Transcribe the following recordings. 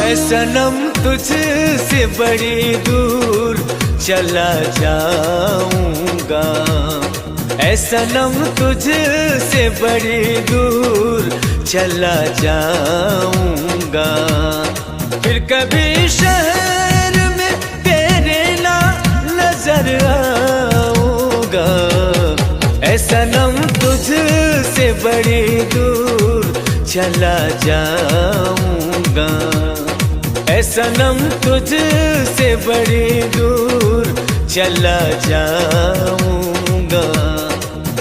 ऐ सनम तुझसे बड़ी दूर चला जाऊंगा, ऐ सनम तुझसे बड़ी दूर चला जाऊंगा। फिर कभी शहर में तेरे ना नजर आऊंगा, ऐ सनम तुझसे बड़ी दूर चला जाऊंगा, ऐ सनम तुझसे बड़ी दूर चला जाऊंगा।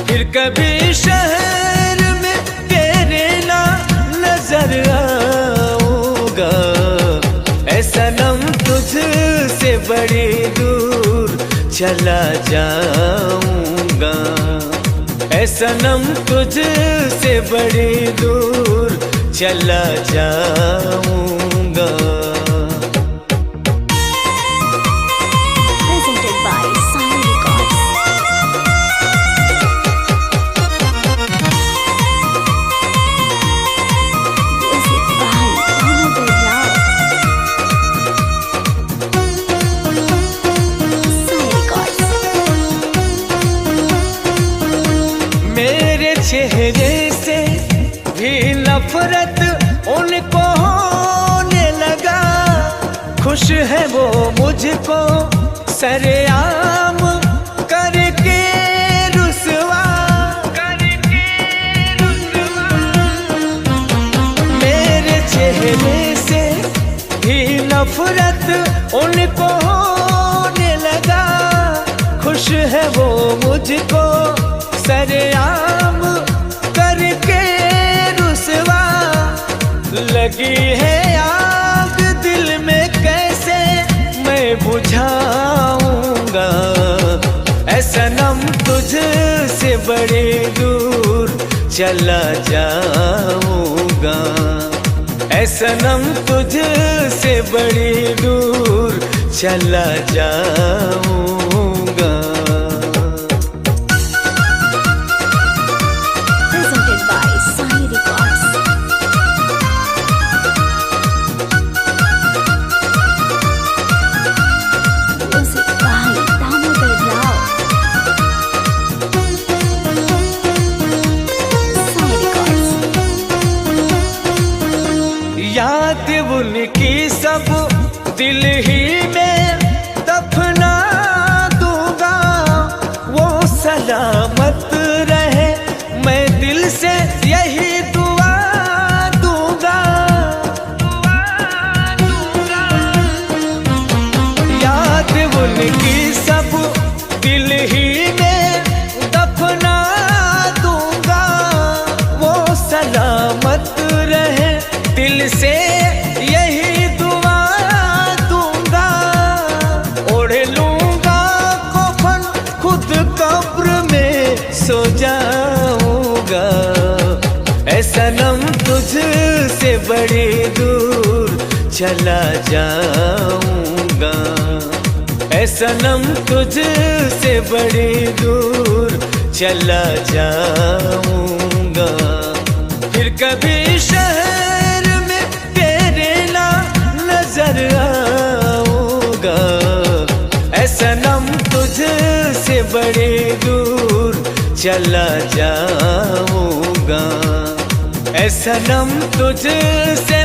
फिर कभी शहर में तेरे ना नजर आऊंगा, ऐ सनम तुझसे बड़ी दूर चला जाऊंगा, ऐ सनम तुझसे बड़ी दूर चला जाऊंगा। Presented by Sai Records. Music by Damodar Rao. Sai Records. मेरे चेहरे से भी नफरत उनको होने लगा, खुश है वो मुझको सरेआम करके रुसवा, मेरे चेहरे से भी नफरत उनको होने लगा, खुश है वो मुझको सरेआम करके रुसवा। लगी है आग दिल में कैसे मैं बुझाऊंगा, ऐ सनम तुझसे बड़ी दूर चला जाऊंगा, ऐ सनम तुझसे बड़ी दूर चला जाऊंगा। Presented by Sai Records. Music by Damodar Rao. Sai Records. याद उनकी सब दिल ही में दफना दूंगा, वो सलामत रहे मैं दिल से यही दुआ दूंगा। याद उनकी सब दिल ही में दफना दूंगा, वो सलामत रहे दिल से यही दुआ दूंगा। ओढ़ लूंगा कफन खुद कब्र में सो जाऊंगा, ऐ सनम तुझसे बड़ी दूर चला जाऊंगा, ऐ सनम तुझसे बड़ी दूर चला जाऊंगा। फिर कभी शहर में तेरे ना नजर आऊंगा, ऐ सनम तुझसे बड़ी दूर चला जाऊंगा, ऐ सनम तुझसे